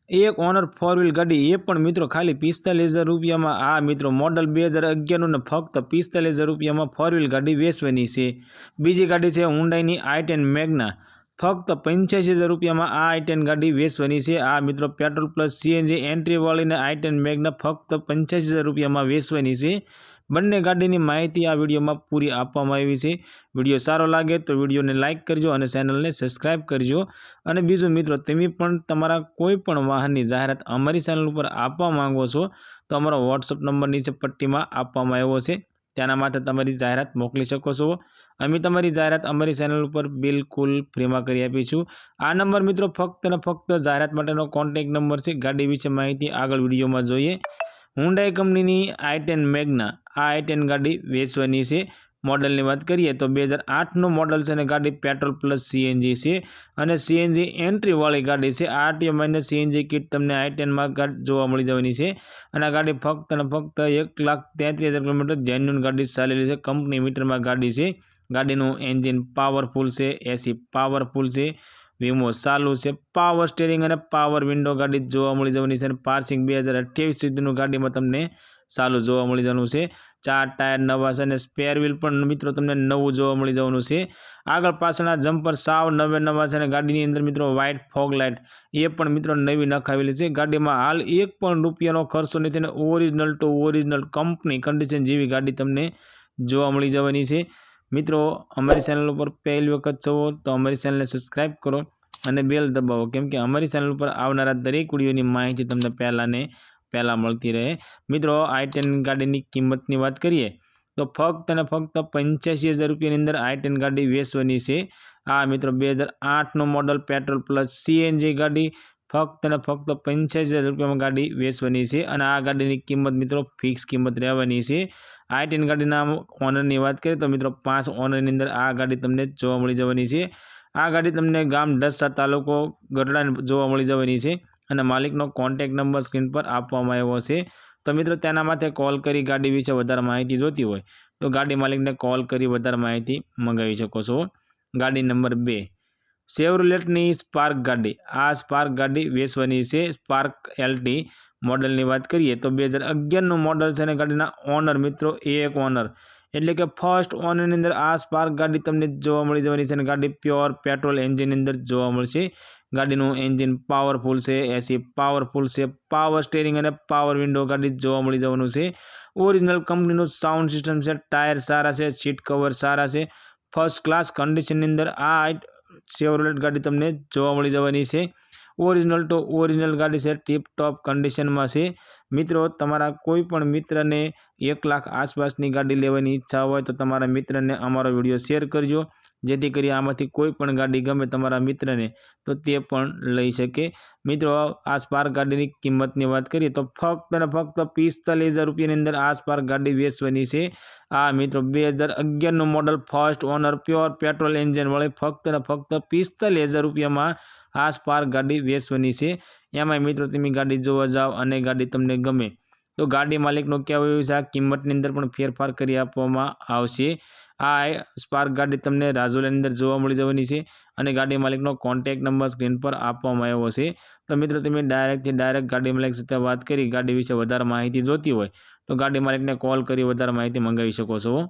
एक owner 4 wheel गाड़ी ये पण मित्रों खाली 45,000 रुपया में आ मित्रों मॉडल 2011 ने फक्त 45,000 रुपया में 4 व्हील गाड़ी वेचवानी छे। बीजी गाड़ी है हुंडाईनी i10 मैग्ना फक्त 85,000 रुपया में आ i10 गाड़ी वेचवानी छे। आ मित्रों पेट्रोल प्लस सीएनजी एंट्री वाली ने i10 मैग्ना फक्त 85,000 रुपया में वेचवानी छे। बंने गाड़ी माहिती आ विडियो में पूरी आपवामां आवी छे। विडियो सारो लागे तो विडियो ने लाइक करजो और चेनल ने सब्सक्राइब करजो। और बीजू मित्रों तमे पण तमारा कोईपण वाहननी जाहेरात अमरी चेनल पर आपवा मांगो छो तो अमरो व्हाट्सएप नंबर नीचे पट्टी में आपवामां आव्यो छे, तेना माटे तमारी जाहेरात मोकली शको छो। अमे तमारी जाहेरात अमरी चेनल पर बिल्कुल फ्री में करी आपीशुं। आ नंबर मित्रों फक्त ने फक्त जाहेरात माटेनो कॉन्टेक्ट नंबर छे। गाड़ी विषे माहिती आगळ विडियो में जोईए। हुंडाई कंपनी i10 मैग्ना आ i10 गाड़ी वेचवानी छे। मॉडल की बात करिए तो 2008 नो मॉडल से गाड़ी पेट्रोल प्लस सीएनजी से और सीएनजी एंट्री वाली गाड़ी से। आरटीओ माइनस सीएनजी किट तमने i10 में जोवा मळी जवानी छे। और आ गाड़ी फक्त ने फक्त 1,33,000 किलोमीटर जेन्युइन गाड़ी चालेली छे। कंपनी मीटर में गाड़ी से। गाड़ीनु एंजीन पावरफुल से, एसी पावरफुल से, वीमो चालू से, पावर स्टीयरिंग और पावर विंडो गाड़ी जोवा मळी जवानी छे। पार्किंग 2028 सुधीनु गाड़ी में तमने चालू जोवा मळी जवानुं छे। 4 टायर नवा छे। स्पेर व्हील पण मित्रों तमने नवुं जोवा मळी जवानुं छे। आगळ पाछळना जम्पर साव नवा छे। गाड़ीनी अंदर मित्रों व्हाइट फॉग लाइट ये पण मित्रों नवी नखावेली छे। गाड़ी में हाल 1 पण रूपियानो खर्चो नथी। Original to original company condition जेवी गाड़ी तमने जोवा मळी जवानी छे। मित्रों अमरी चेनल पर पहली वखत छो तो अमरी चेनल ने सब्सक्राइब करो और बेल दबावो, केम के अमरी चेनल पर आवनारा दरेक विडियोनी माहिती तमने पहला मळती रहे। मित्रों i10 गाड़ी की किंमत की बात करिए तो फक्त ने फक्त 85,000 रुपया अंदर i10 गाड़ी वेचवानी छे। आ मित्रों 2008 नो मॉडल पेट्रोल प्लस सीएनजी गाड़ी फक्त ने फक्त 85,000 रुपया में गाड़ी वेचवानी छे। और आ गाड़ी की किंमत मित्रों फिक्स किंमत रहेवानी छे। i10 गाड़ी ओनर की बात करिए तो मित्रों 5 ओनर अंदर आ गाड़ी तमने जोवा मळी जवानी छे। आ गाड़ी तमने गाम डस्सा तालुको गढ़ड़ा जोवा मळी जवानी छे। और मालिकनो कॉन्टेक्ट नंबर स्क्रीन पर आपवामां आव्यो छे। तो मित्रों तेना माटे कॉल करी गाड़ी विषे वधारे माहिती जोती होय तो गाड़ी मालिक ने कॉल करी वधारे माहिती मंगावी शको छो। गाड़ी नंबर 2 शेवरलेटनी स्पार्क गाड़ी। आ स्पार्क गाड़ी वेचवानी छे। स्पार्क एलटी मॉडल की बात करिए तो 2011 नो मॉडल से गाड़ीना ओनर मित्रों एक ओनर एटले के फर्स्ट ओनर अंदर आ स्पार्क गाड़ी तमने जोवा मळी जवानी छे। गाड़ी प्योर पेट्रोल एंजीन अंदर जोवा मळशे। गाड़ीनु एंजीन पावरफुल से, एसी पावरफुल से, पावर स्टीयरिंग और पावर विंडो गाड़ी जोवा मळी जवानुं छे। ओरिजिनल कंपनी साउंड सिस्टम से, टायर सारा से, सीट कवर सारा से, फर्स्ट क्लास कंडीशन अंदर आ शेवरलेट गाड़ी तमने जोवा मळी जवानी छे। ओरिजिनल टू ओरिजिनल गाड़ी से टीप टॉप कंडीशन में से। मित्रों तमारा कोईपण मित्र ने 1 लाख आसपासनी गाड़ी लेवानी इच्छा होय तो तमारा मित्र ने अमारो विडियो शेर करजो, जेथी करी आमांथी कोईपण गाड़ी गमे तमारा मित्र ने तो ते पण लई शके। मित्रों आ स्पार्क गाड़ी की किंमत की बात करिए तो फक्त ने फक्त 45,000 रुपया अंदर आ स्पार्क गाड़ी वेचवानी छे। आ मित्रों 2011 नो model first owner pure petrol engine वाली फक्त ने फक्त 45,000 रुपया में आ स्पार्क गाड़ी वेचवानी छे। एमांय मित्रों तमे गाड़ी जोवा जाओ अने गाड़ी तमने गमे तो गाड़ी मालिकनो कहेवुं एवुं छे आ किंमतनी अंदर पण फेरफार करी आपवामां आवशे। आ स्पार्क गाड़ी तमने राजोला अंदर जोवा मळी जवानी छे। अने गाड़ी मालिकनो कॉन्टेक्ट नंबर स्क्रीन पर आपवामां आव्यो छे। तो मित्रों तमे डायरेक्ट गाड़ी मालिक साथे वात करी गाड़ी विषे वधारे माहिती जोती होय तो गाड़ी मालिक ने कॉल करी वधारे माहिती मंगावी शको छो।